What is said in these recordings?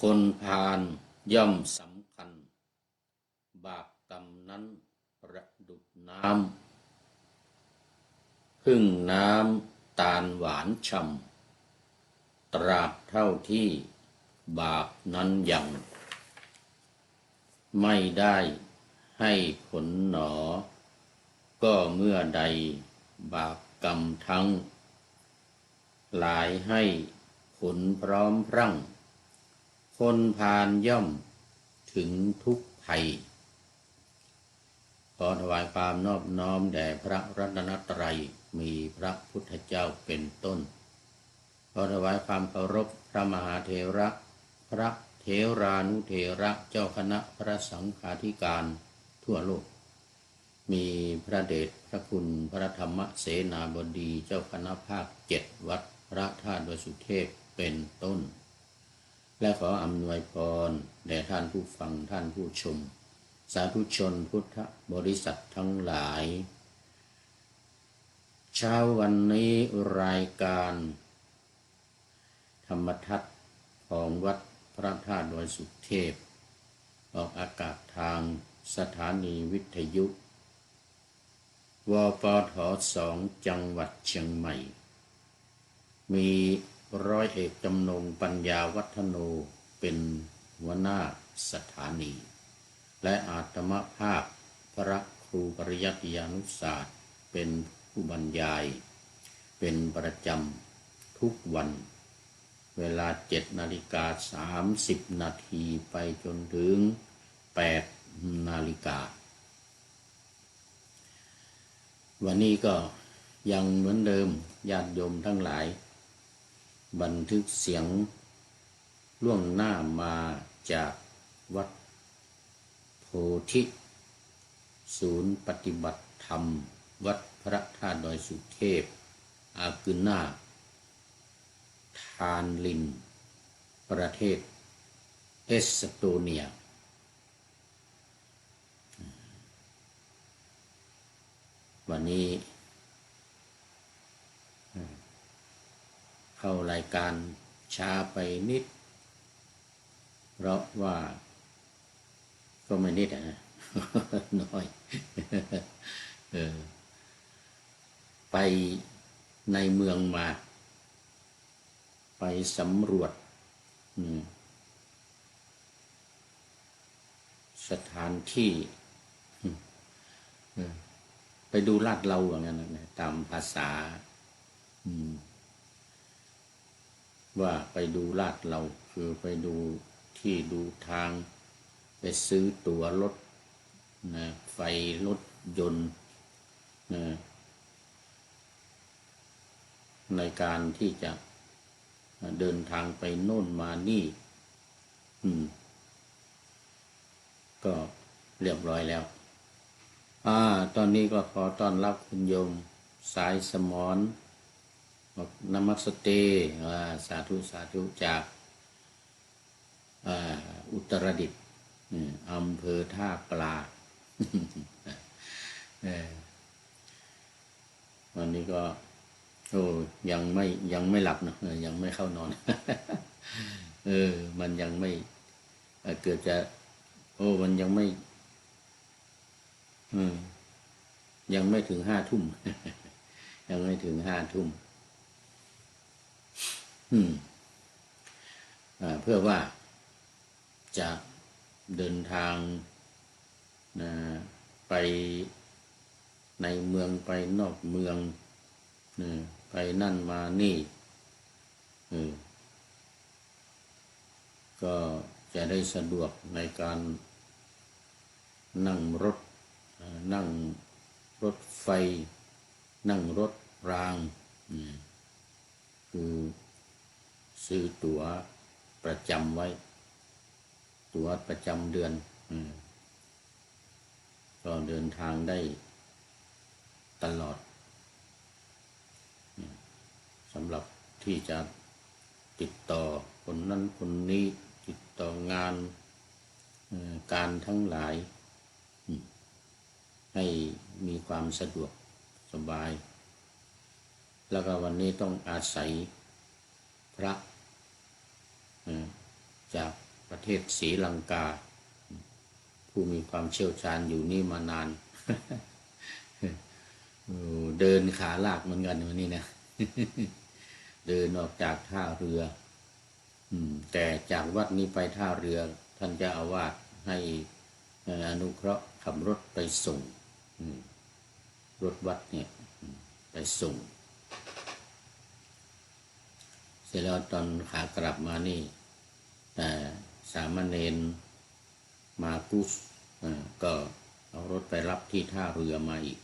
คนพาลย่อมสำคัญบาปกรรมนั้นประดุจน้ำพึ่งน้ำตาลหวานฉ่ำตราบเท่าที่บาปนั้นยังไม่ได้ให้ผลหนอก็เมื่อใดบาปกรรมทั้งหลายให้ผลพร้อมพรั่งคนพาลย่อมถึงทุกภัยขอถวายความนอบน้อมแด่พระรัตนตรัยมีพระพุทธเจ้าเป็นต้นขอถวายความเคารพพระมหาเถระพระเถรานุเถระเจ้าคณะพระสังฆาธิการทั่วโลกมีพระเดชพระคุณพระธรรมเสนาบดีเจ้าคณะภาค7วัดพระธาตุวสุเทพเป็นต้นและขออำนวยพรแด่ท่านผู้ฟังท่านผู้ชมสาธุชนพุทธบริษัททั้งหลายเช้าวันนี้รายการธรรมทัศน์ของวัดพระธาตุวสุเทพออกอากาศทางสถานีวิทยุวปท2จังหวัดเชียงใหม่มีร้อยเอกจำนงปัญญาวัฒโนเป็นหัวหน้าสถานีและอาตมภาพพระครูปริยัติยานุศาสตร์เป็นผู้บรรยายเป็นประจำทุกวันเวลา7:30 นาทีไปจนถึง8 นาฬิกาวันนี้ก็ยังเหมือนเดิมญาติโยมทั้งหลายบันทึกเสียงล่วงหน้ามาจากวัดโพธิศูนย์ปฏิบัติธรรมวัดพระธาตุดอยสุเทพอากุน่าทานลินประเทศเอสโตเนียวันนี้เข้ารายการช้าไปนิดเพราะว่าก็ไม่นิดนะ น้อย ไปในเมืองมาไปสำรวจสถานที่ไปดูลาดเราอย่างนั้นนะตามภาษาว่าไปดูลาดเราคือไปดูที่ดูทางไปซื้อตั๋วรถนะไฟรถยนต์นะในการที่จะเดินทางไปโน่นมานี่ก็เรียบร้อยแล้วตอนนี้ก็ขอต้อนรับคุณโยมสายสมรนมัสเตสาธุสาธุจากอุตรดิตถ์อำเภอท่าปลา วันนี้ก็ยังไม่หลับนะยังไม่เข้านอน มันยังไม่เกิดจะมันยังไม่ยังไม่ถึง5 ทุ่ม ยังไม่ถึง5 ทุ่มเพื่อว่าจะเดินทางไปในเมืองไปนอกเมืองไปนั่นมานี่ก็จะได้สะดวกในการนั่งรถไฟนั่งรถรางคือซื้อตั๋วประจำไว้ตั๋วประจำเดือนก็เดินทางได้ตลอดสำหรับที่จะติดต่อคนนั้นคนนี้ติดต่องานการทั้งหลายให้มีความสะดวกสบายแล้วก็วันนี้ต้องอาศัยพระจาก ประเทศศรีลังกาผู้มีความเชี่ยวชาญอยู่นี่มานาน เดินขาลากเหมือนกันวันนี้นะ เดินออกจากท่าเรือแต่จากวัดนี้ไปท่าเรือท่านเจ้าอาวาสให้อนุเคราะห์ขับรถไปส่งรถวัดเนี่ยไปส่งเสร็จแล้วตอนขากลับมานี่สามเณรมากุสก็เอารถไปรับที่ท่าเรือมาอีก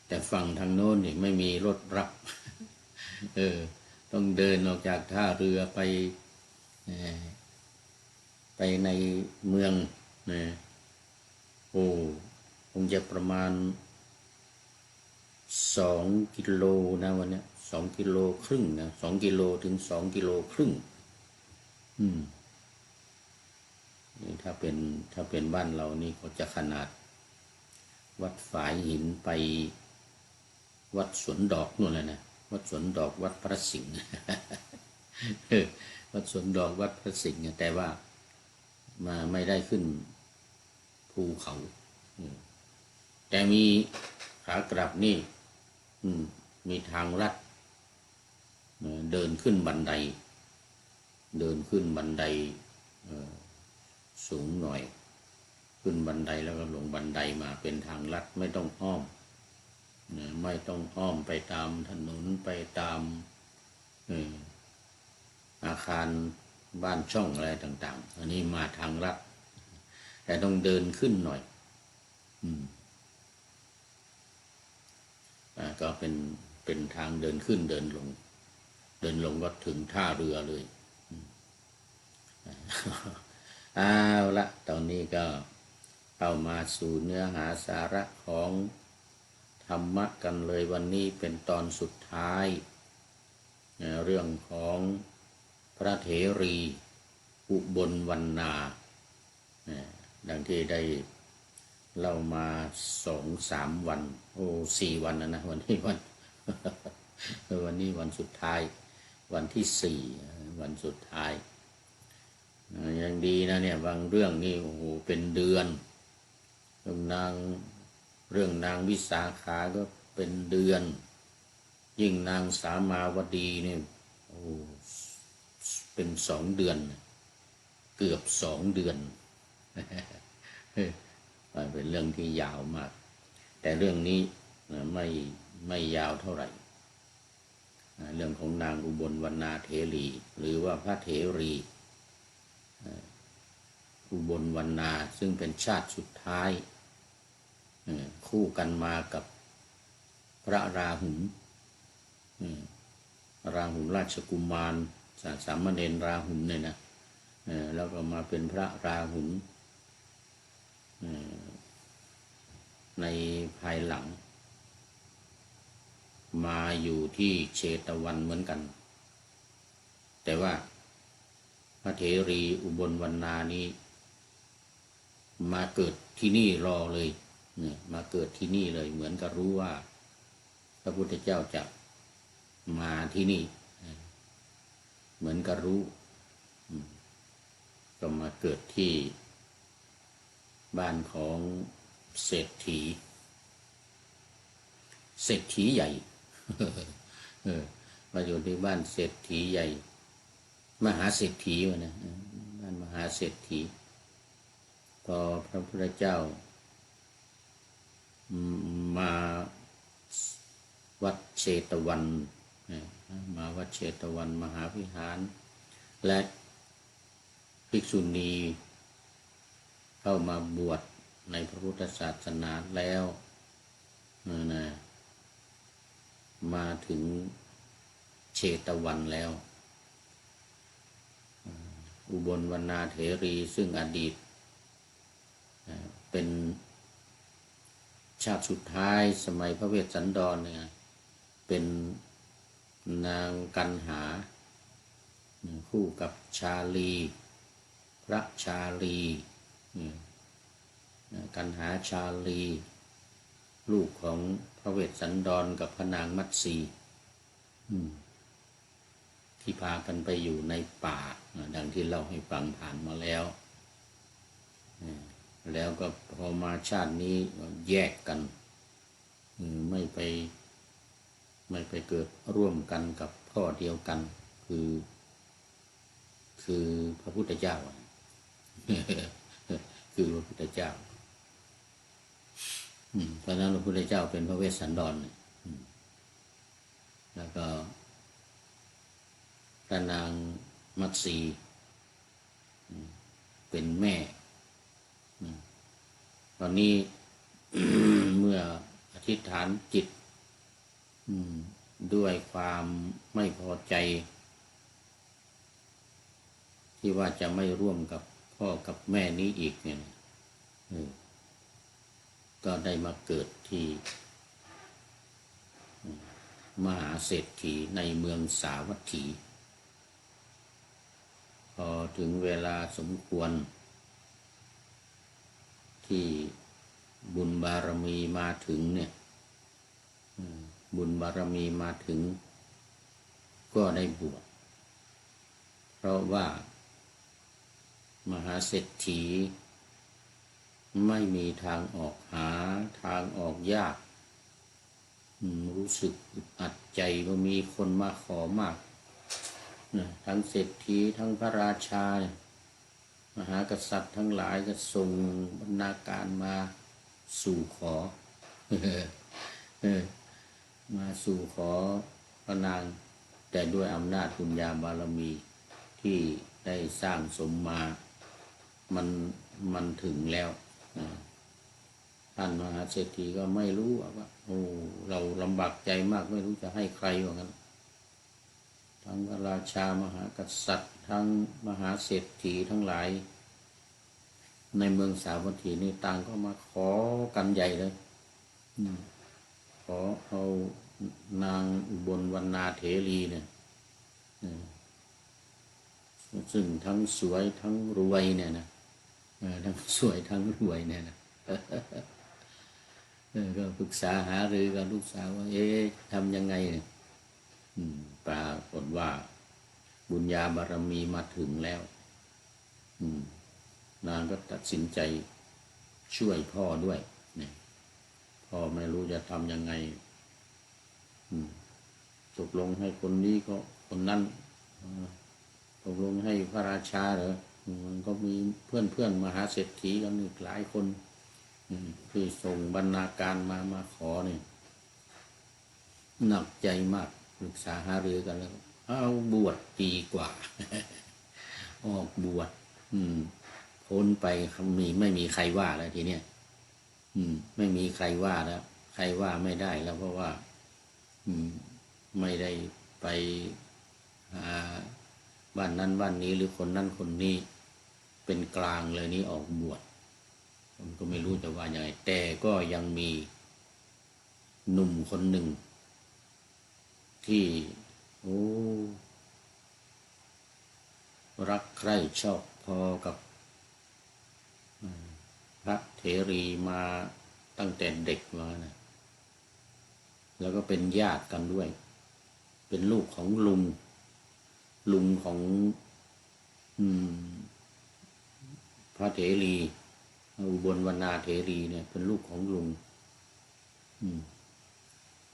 แต่ฝั่งทางโน้นนี่ไม่มีรถรับต้องเดินออกจากท่าเรือไปในเมืองนะคงจะประมาณ2 กิโลนะวันนี้2 กิโลครึ่งนะ2 กิโลถึง2 กิโลครึ่งนี่ถ้าเป็นบ้านเรานี่ก็จะขนาดวัดฝายหินไปวัดสวนดอกนู่นเลยนะวัดสวนดอกวัดพระสิงห์ วัดสวนดอกวัดพระสิงห์แต่ว่ามาไม่ได้ขึ้นภูเขาแต่มีขากลับนี่มีทางลัดเดินขึ้นบันไดสูงหน่อยขึ้นบันไดแล้วก็ลงบันไดมาเป็นทางลัดไม่ต้องอ้อมไม่ต้องอ้อมไปตามถนนไปตามอาคารบ้านช่องอะไรต่างๆอันนี้มาทางลัดแต่ต้องเดินขึ้นหน่อยก็เป็นทางเดินขึ้นเดินลงก็ถึงท่าเรือเลยเอาละตอนนี้ก็เข้ามาสู่เนื้อหาสาระของธรรมะกันเลยวันนี้เป็นตอนสุดท้ายเรื่องของพระเถรีอุบลวรรณาดังที่ได้เล่ามา2-3 วัน4 วันนะวันนี้วันสุดท้ายวันที่4วันสุดท้ายยังดีนะเนี่ยบางเรื่องนี่เป็นเดือนเรื่องนางวิสาขาก็เป็นเดือนยิ่งนางสามาวดีเนี่ยเป็น2 เดือนเกือบ2 เดือนเป็นเรื่องที่ยาวมากแต่เรื่องนี้ไม่ยาวเท่าไหร่เรื่องของนางอุบลวรรณาเถรีหรือว่าพระเถรีอุบลวรรณาซึ่งเป็นชาติสุดท้ายคู่กันมากับพระราหุลราชกุมารสามเณรราหุลเนี่ยนะแล้วก็มาเป็นพระราหุลในภายหลังมาอยู่ที่เชตวันเหมือนกันแต่ว่าพระเถรีอุบลวรรณานี้มาเกิดที่นี่รอเลยมาเกิดที่นี่เลยเหมือนกับรู้ว่าพระพุทธเจ้าจะมาที่นี่เหมือนกับรู้ก็มาเกิดที่บ้านของเศรษฐีใหญ่มาอยู่ที่บ้านเศรษฐีใหญ่มหาเศรษฐีวะนะบ้านมหาเศรษฐีพอพระพุทธเจ้ามาวัดเชตวันมาวัดเชตวันมหาวิหารและภิกษุณีเข้ามาบวชในพระพุทธศาสนาแล้วมาถึงเชตวันแล้วอุบลวรรณาเถรีซึ่งอดีตเป็นชาติสุดท้ายสมัยพระเวสสันดรเนี่ยเป็นนางกันหาคู่กับชาลีพระชาลีกันหาชาลีลูกของพระเวสสันดรกับพระนางมัตสีท ที่พากันไปอยู่ในป่าดังที่เล่าให้ฟังผ่านมาแล้วแล้วก็พอมาชาตินี้แยกกันไม่ไปเกิดร่วมกันกับพ่อเดียวกันคือพระพุทธเจ้า คือพระพุทธเจ้าเพราะนั้นพระพุทธเจ้าเป็นพระเวสสันดรแล้วก็พระนางมัตสีเป็นแม่ตอนนี้ เมื่ออธิษฐานจิตด้วยความไม่พอใจที่ว่าจะไม่ร่วมกับพ่อกับแม่นี้อีกเนี่ยก็ได้มาเกิดที่มหาเศรษฐีในเมืองสาวัตถีพอถึงเวลาสมควรที่บุญบารมีมาถึงเนี่ยบุญบารมีมาถึงก็ได้บวชเพราะว่ามหาเศรษฐีไม่มีทางออกหาทางออกยากรู้สึกอึดอัดใจว่ามีคนมาขอมากทั้งเศรษฐีทั้งพระราชามหากษัตริย์ทั้งหลายก็ส่งบรรณาการมาสู่ขอ มาสู่ขอพระนางแต่ด้วยอำนาจบุญญาบารมีที่ได้สร้างสมมามันถึงแล้วท่านมหาเศรษฐีก็ไม่รู้ว่าโอ้เราลำบากใจมากไม่รู้จะให้ใครว่างั้นทั้งพระราชามหากษัตริย์ทั้งมหาเศรษฐีทั้งหลายในเมืองสาวัตถีนี่ต่างก็มาขอกันใหญ่เลยขอเอานางอุบลวรรณาเถรีเนี่ยซึ่งทั้งสวยทั้งรวยเนี่ยนะทั้งสวยทั้งรวยเนี่ยนะก็ปรึกษาหารือกับลูกสาวว่าทำยังไงเนี่ยปรากฏว่าบุญญาบารมีมาถึงแล้วนางก็ตัดสินใจช่วยพ่อด้วยเนี่ยพ่อไม่รู้จะทำยังไงตกลงให้คนนี้ก็คนนั้นตกลงให้พระราชาเหรอมันก็มีเพื่อนมหาเศรษฐีกันอีกหลายคนที่ส่งบรรณาการมาขอเนี่ยหนักใจมากปรึกษาหารือกันแล้วเอาบวชดีกว่า ออกบวชพ้นไปไม่มีใครว่าแล้วทีเนี้ยไม่มีใครว่าแล้วใครว่าไม่ได้แล้วเพราะว่าไม่ได้ไปหาบ้านนั้นบ้านนี้หรือคนนั้นคนนี้เป็นกลางเลยนี้ออกบวชผมก็ไม่รู้จะว่ายังไงแต่ก็ยังมีหนุ่มคนหนึ่งที่รักใคร่ชอบพอกับพระเถรีมาตั้งแต่เด็กมานะแล้วก็เป็นญาติกันด้วยเป็นลูกของลุงของพระเถรีอุบลวรรณาเถรีเนี่ยเป็นลูกของลุง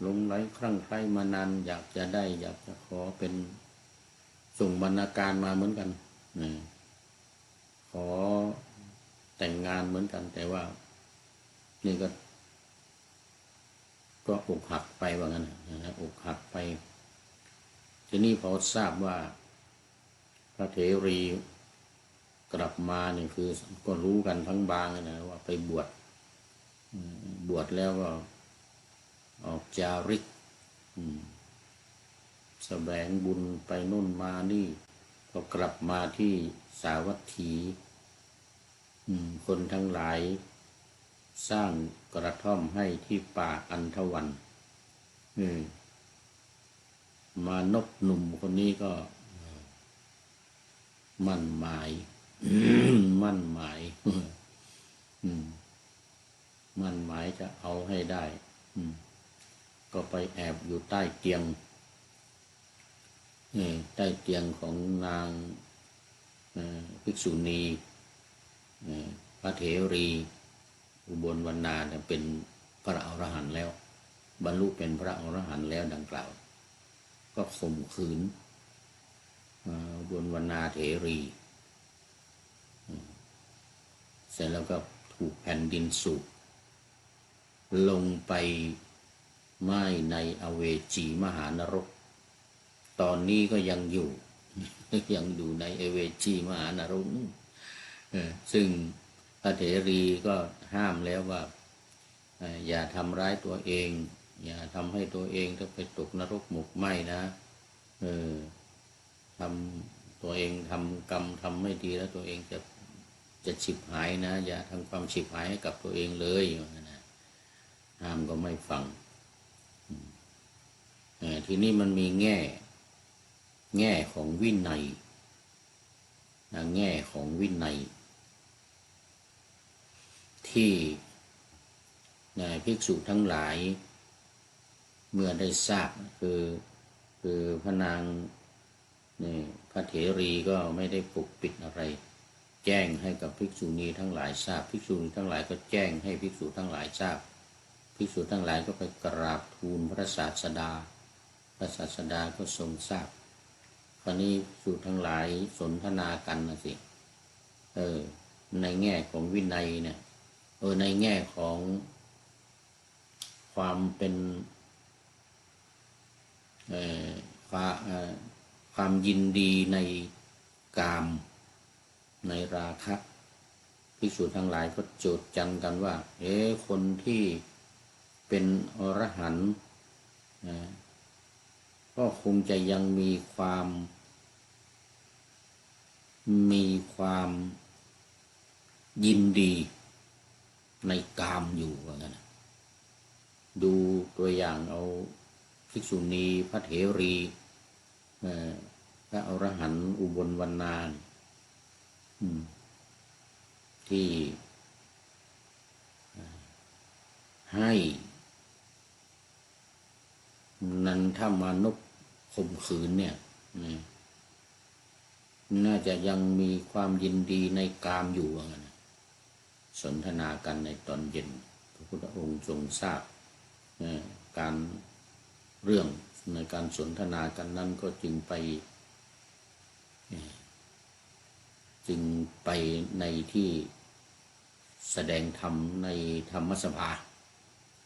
หลงไหลคลั่งไคล้มานานอยากจะได้อยากจะขอเป็นส่งบรรณาการมาเหมือนกันขอแต่งงานเหมือนกันแต่ว่านี่ก็อกหักไปว่างั้นนะอกหักไปทีนี้พอทราบว่าพระเถรีกลับมาเนี่ยคือก็รู้กันทั้งบางนะว่าไปบวชแล้วก็ออกจาริกแสวงบุญไปนู่นมานี่ก็กลับมาที่สาวัตถีคนทั้งหลายสร้างกระท่อมให้ที่ป่าอันทวันมานพหนุ่มคนนี้ก็มั่นหมายมั่นหมายมั่นหมายจะเอาให้ได้ก็ไปแอบอยู่ใต้เตียง ใต้เตียงของนางภิกษุณีพระเถรีอุบลวรรณาเนี่ยเป็นพระอรหันต์แล้วบรรลุเป็นพระอรหันต์แล้วดังกล่าวก็ข่มขืนอุบลวรรณาเถรีเสร็จแล้วก็ถูกแผ่นดินสูบลงไปไหม้ในอเวจีมหานรกตอนนี้ก็ยังอยู่ในอเวจีมหานรกซึ่งพระเถรีก็ห้ามแล้วว่าอย่าทำร้ายตัวเองอย่าทำให้ตัวเองถ้าไปตกนรกหมกไหม้นะทำตัวเองทำกรรมทำไม่ดีแล้วตัวเองจะฉิบหายนะอย่าทำความฉิบหายให้กับตัวเองเลยนะห้ามก็ไม่ฟังทีนี้มันมีแง่ของวินัยแง่ของวินัยที่ภิกษุทั้งหลายเมื่อได้ทราบคือพระนางพระเถรีก็ไม่ได้ปกปิดอะไรแจ้งให้กับภิกษุณีทั้งหลายทราบภิกษุณีทั้งหลายก็แจ้งให้ภิกษุทั้งหลายทราบภิกษุทั้งหลายก็ไปกราบทูลพระศาสดาพระศาสดาก็ทรงทราบคราวนี้ภิกษุทั้งหลายสนทนากันนะสิในแง่ของวินัยเนี่ยในแง่ของความเป็นความยินดีในกามในราคะภิกษุทั้งหลายก็โจทย์จันกันว่าคนที่เป็นอรหันต์ก็คงจะยังมีความยินดีในกามอยู่ว่างั้นดูตัวอย่างเอาภิกษุณีพระเถรีพระอรหันต์อุบลวรรณาที่ให้นันทมานพข่มขืนเนี่ยน่าจะยังมีความยินดีในกามอยู่ว่างั้นสนทนากันในตอนเย็นพระพุทธองค์ทรงทราบการเรื่องในการสนทนากันนั้นก็จึงไปในที่แสดงธรรมในธรรมสภา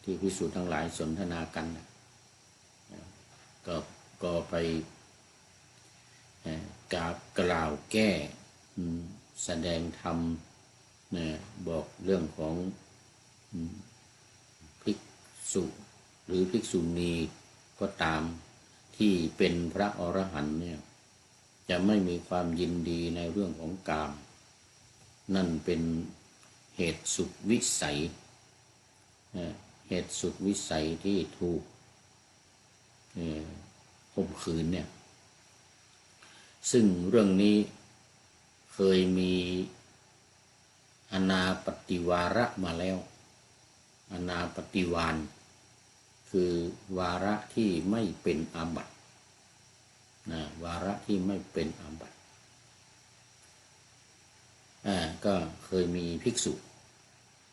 ที่ภิกษุทั้งหลายสนทนากันก็ไปกล่าวแก้แสดงธรรมบอกเรื่องของภิกษุหรือภิกษุณีก็ตามที่เป็นพระอรหันต์เนี่ยจะไม่มีความยินดีในเรื่องของกามนั่นเป็นเหตุสุดวิสัยที่ถูกข่มขืนเนี่ยซึ่งเรื่องนี้เคยมีอนาปฏิวาระมาแล้วอนาปฏิวานคือวาระที่ไม่เป็นอาบัติวาระที่ไม่เป็นอาบัติก็เคยมีภิกษุ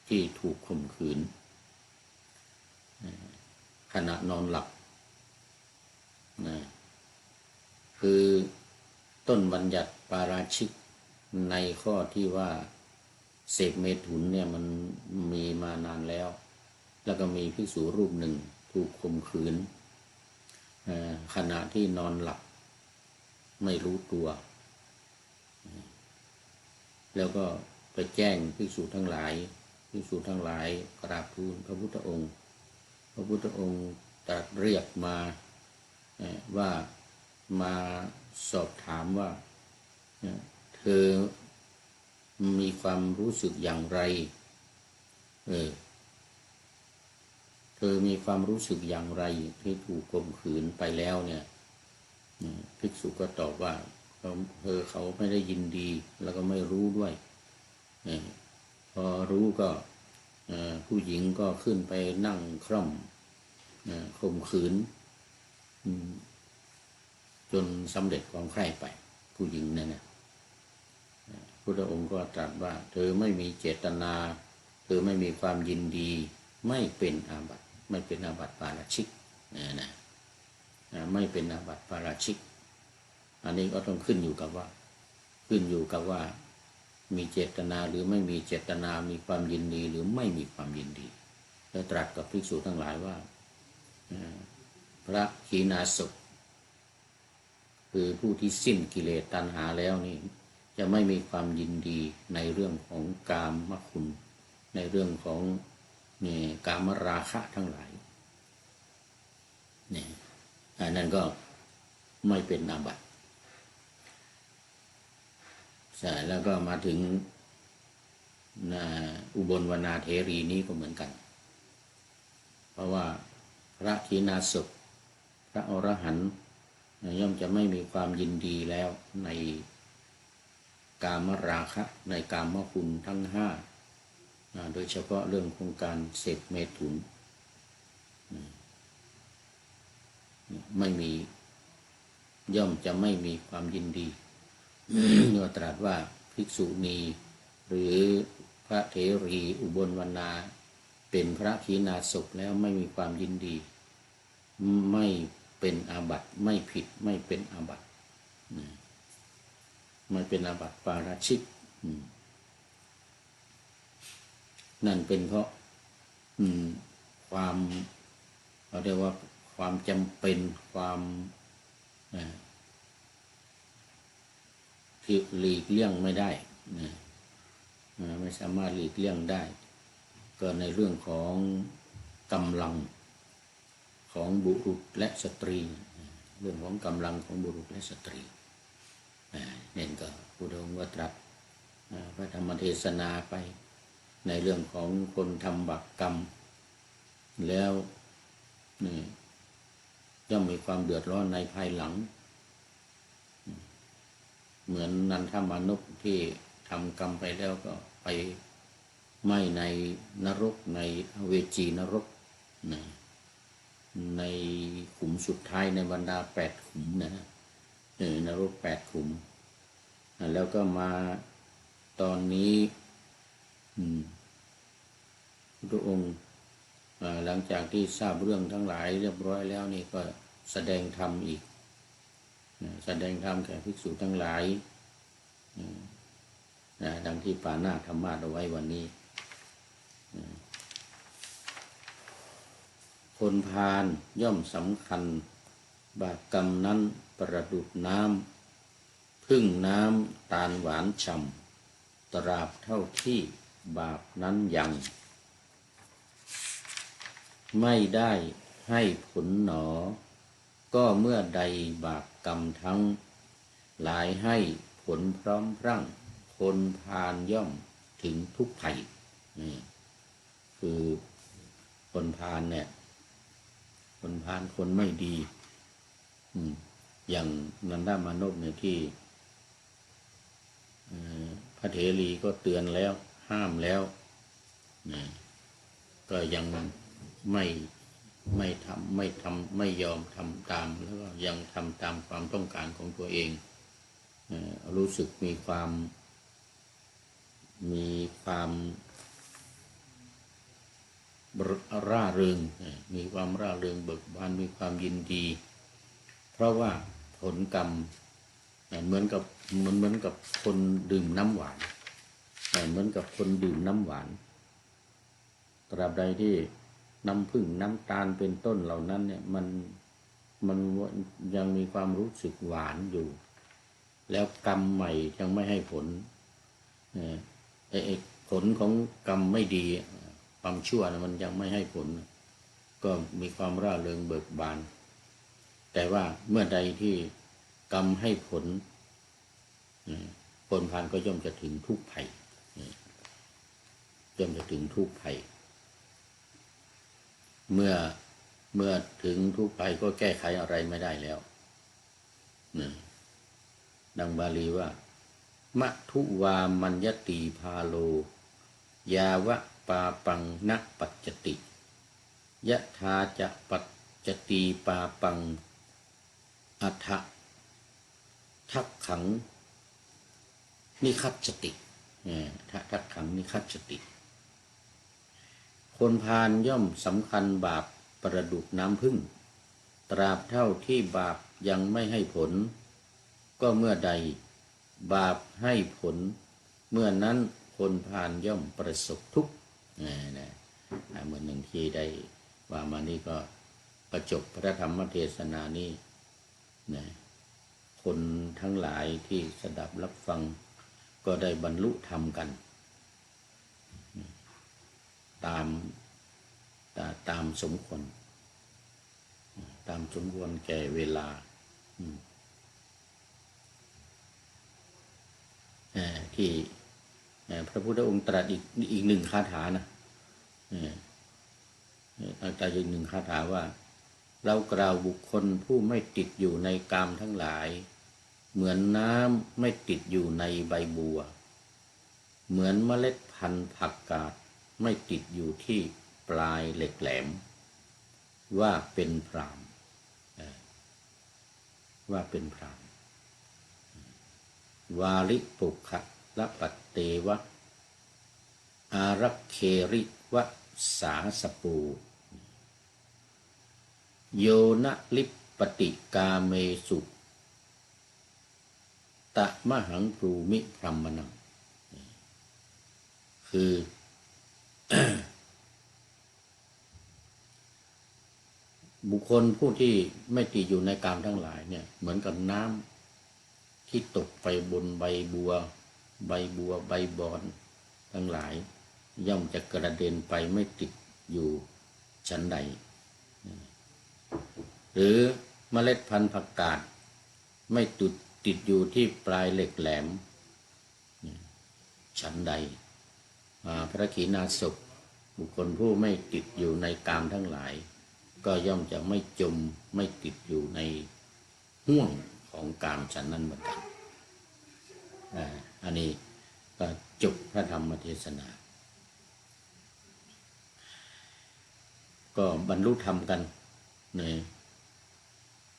ที่ถูกข่มขืนขณะนอนหลับคือต้นบัญญัติปาราชิกในข้อที่ว่าเสพเมถุนเนี่ยมันมีมานานแล้วก็มีภิกษุรูปหนึ่งถูกข่มขืนขณะที่นอนหลับไม่รู้ตัวแล้วก็ไปแจ้งภิกษุทั้งหลายกราบทูลพระพุทธองค์ตรัสเรียกมาว่ามาสอบถามว่าเธอมีความรู้สึกอย่างไรเธอมีความรู้สึกอย่างไรที่ถูกข่มขืนไปแล้วเนี่ยภิกษุก็ตอบว่าเขาไม่ได้ยินดีแล้วก็ไม่รู้ด้วยพอรู้ก็ผู้หญิงก็ขึ้นไปนั่งคร่อมข่มขืนจ จนสำเร็จความใคร่ไปผู้หญิงนั่นนะพุทธองค์ก็ตรัสว่าเธอไม่มีเจตนาเธอไม่มีความยินดีไม่เป็นอาบัติ ไม่เป็นอาบัติปาราชิกนะไม่เป็นอาบัติปาราชิกอันนี้ก็ต้องขึ้นอยู่กับว่ามีเจตนาหรือไม่มีเจตนามีความยินดีหรือไม่มีความยินดีและตรัสกับภิกษุทั้งหลายว่าพระขีณาสพคือผู้ที่สิ้นกิเลสตัณหาแล้วนี่จะไม่มีความยินดีในเรื่องของกามคุณในเรื่องของกามราคะทั้งหลายนี่อันนั้นก็ไม่เป็นอาบัติใช่แล้วก็มาถึงอุบลวนาเถรีนี้ก็เหมือนกันเพราะว่าพระขีณาสพพระอรหันต์ย่อมจะไม่มีความยินดีแล้วในกามราคะในกามคุณทั้งห้าโดยเฉพาะเรื่องของการเสพเมถุนไม่มีย่อมจะไม่มีความยินดีเมื่อตรัสว่าภิกษุณีหรือพระเถรีอุบลวรรณาเป็นพระขีณาสพแล้วไม่มีความยินดีไม่เป็นอาบัติไม่ผิดไม่เป็นอาบัติไม่เป็นอาบัติปาราชิกนั่นเป็นเพราะความเราเรียกว่าความจำเป็นความที่หลีกเลี่ยงไม่ได้ไม่สามารถหลีกเลี่ยงได้ก็ในเรื่องของกำลังของบุรุษและสตรีเรื่องของกำลังของบุรุษและสตรีนี่ก็พระองค์ว่าตรัสพระธรรมเทศนาไปในเรื่องของคนทำบาปกรรมแล้วย่อมมีความเดือดร้อนในภายหลังเหมือนนันทมนุษย์ที่ทำกรรมไปแล้วก็ไปไหม้ในนรกในเวจีนรกในขุมสุดท้ายในบรรดา8 ขุมนรก8 ขุมแล้วก็มาตอนนี้พระองค์หลังจากที่ทราบเรื่องทั้งหลายเรียบร้อยแล้วนี่ก็แสดงธรรมอีกแสดงธรรมแก่ภิกษุทั้งหลายดังที่ปานาธรรมาสเอาไว้วันนี้คนพาลย่อมสำคัญบาปกรรมนั้นประดุจน้ำพึ่งน้ำตาลหวานฉ่ำตราบเท่าที่บาปนั้นยังไม่ได้ให้ผลหนอก็เมื่อใดบาปกรรมทั้งหลายให้ผลพร้อมพรั่งคนพาลย่อมถึงทุกข์ภัยคือคนพาลเนี่ยคนพาลคนไม่ดีอย่างนันทมานพเนี่ยที่พระเถรีก็เตือนแล้วห้ามแล้วก็ยังไม่ทำไม่ยอมทำตามแล้วก็ยังทำตามความต้องการของตัวเองรู้สึกมีความร่าเริงมีความร่าเริงเบิกบานมีความยินดีเพราะว่าผลกรรมเหมือนกับคนดื่มน้ำหวานเหมือนกับคนดื่มน้ำหวานตราบใดที่น้ำผึ้งน้ำตาลเป็นต้นเหล่านั้นเนี่ยมันยังมีความรู้สึกหวานอยู่แล้วกรรมใหม่ยังไม่ให้ผลผลของกรรมไม่ดีความชั่วมันยังไม่ให้ผลก็มีความร่าเริงเบิกบานแต่ว่าเมื่อใดที่กรรมให้ผลคนพาลก็ย่อมจะถึงทุกข์ภัยย่อมจะถึงทุกข์ภัยเมื่อถึงทุกข์ภัยก็แก้ไขอะไรไม่ได้แล้วดังบาลีว่ามัทุวามัญญติพาโลยาวะปาปังนะปัจจติยะธาจะปัจจติปาปังอัฏฐ ทักขังนิคัจฉติทักขังนิคัจฉติคนพาลย่อมสำคัญบาปประดุจน้ำผึ้งตราบเท่าที่บาปยังไม่ให้ผลก็เมื่อใดบาปให้ผลเมื่อนั้นคนพาลย่อมประสบทุกข์เหมือนหนึ่งที่ได้ว่ามานี่ก็ประจบพระธรรมเทศนานี้นะคนทั้งหลายที่สดับรับฟังก็ได้บรรลุธรรมกันตามสมควรแก่เวลาที่พระพุทธองค์ตรัสอีกหนึ่งคาถานะแต่อีกหนึ่งคาถาว่าเรากล่าวบุคคลผู้ไม่ติดอยู่ในกามทั้งหลายเหมือนน้ำไม่ติดอยู่ในใบบัวเหมือนเมล็ดพันธุ์ผักกาดไม่ติดอยู่ที่ปลายเหล็กแหลมว่าเป็นพรามวาลิปุขะละปัตเตวะอารักเคริวะสาสปูโยนะลิปปติกาเมสุตะมหังภูมิพรหมนังคือ บุคคลผู้ที่ไม่ติดอยู่ในกามทั้งหลายเนี่ยเหมือนกับน้ำที่ตกไปบนใบบัวใบบอนทั้งหลายย่อมจะกระเด็นไปไม่ติดอยู่ชั้นใดหรือเมล็ดพันธุ์ผักกาดไม่ติดอยู่ที่ปลายเหล็กแหลมชั้นใดพระขีณาสพบุคคลผู้ไม่ติดอยู่ในกามทั้งหลายก็ย่อมจะไม่จมไม่ติดอยู่ในห่วงของกามชั้นนั้นเหมือนกันอันนี้ก็จบพระธรรมเทศนาก็บรรลุธรรมกันใน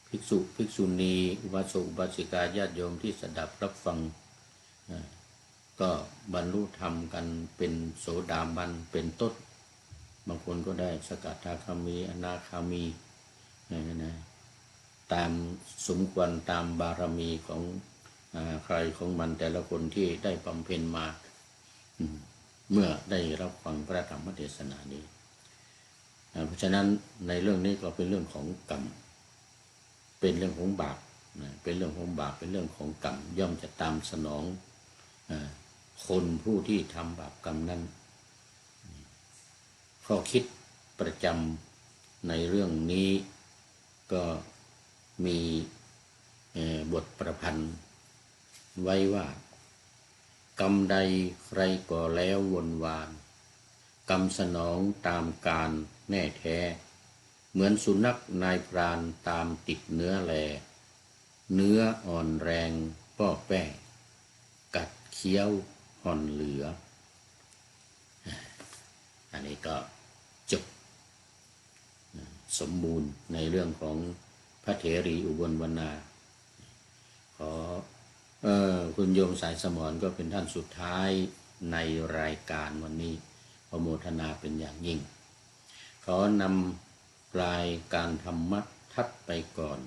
ภิกษุภิกษุณีอุบาสกอุบาสิกาญาติโยมที่สดับรับฟังก็บรรลุธรรมกันเป็นโสดาบันเป็นต้นบางคนก็ได้สกทาคามีอนาคามีตามสมควรตามบารมีของใครของมันแต่ละคนที่ได้บำเพ็ญมาเมื่อได้รับฟังพระธรรมเทศนานี้เพราะฉะนั้นในเรื่องนี้ก็เป็นเรื่องของกรรมเป็นเรื่องของบาปเป็นเรื่องของบาปเป็นเรื่องของกรรมย่อมจะตามสนองคนผู้ที่ทำบาปกรรมนั้นข้อคิดประจำในเรื่องนี้ก็มีบทประพันธ์ไว้ว่ากรรมใดใครก่อแล้ววนวานกรรมสนองตามกาลแน่แท้เหมือนสุนัขนายพรานตามติดเนื้อแลเนื้ออ่อนแรงป้อแป้กัดเคี้ยวห่อนเหลืออันนี้ก็จบสมบูรณ์ในเรื่องของพระเถรีอุบลวรรณาขอคุณโยมสายสมรก็เป็นท่านสุดท้ายในรายการวันนี้ขอโมทนาเป็นอย่างยิ่งขอนำปลายการธรรมะทัดไปก่อน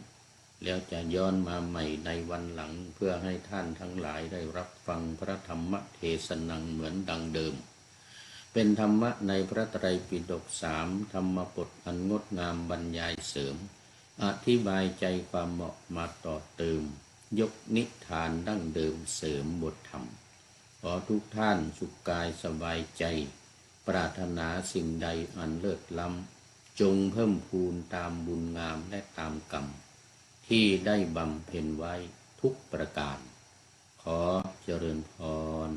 แล้วจะย้อนมาใหม่ในวันหลังเพื่อให้ท่านทั้งหลายได้รับฟังพระธรรมเทศนาเหมือนดังเดิมเป็นธรรมะในพระไตรปิฎก3ธรรมบทอันงดงามบรรยายเสริมอธิบายใจความเหมาะมาต่อเติมยกนิทานดั้งเดิมเสริมบทธรรมขอทุกท่านสุขกายสบายใจปรารถนาสิ่งใดอันเลิศล้ำจงเพิ่มพูนตามบุญงามและตามกรรมที่ได้บำเพ็ญไว้ทุกประการขอเจริญพร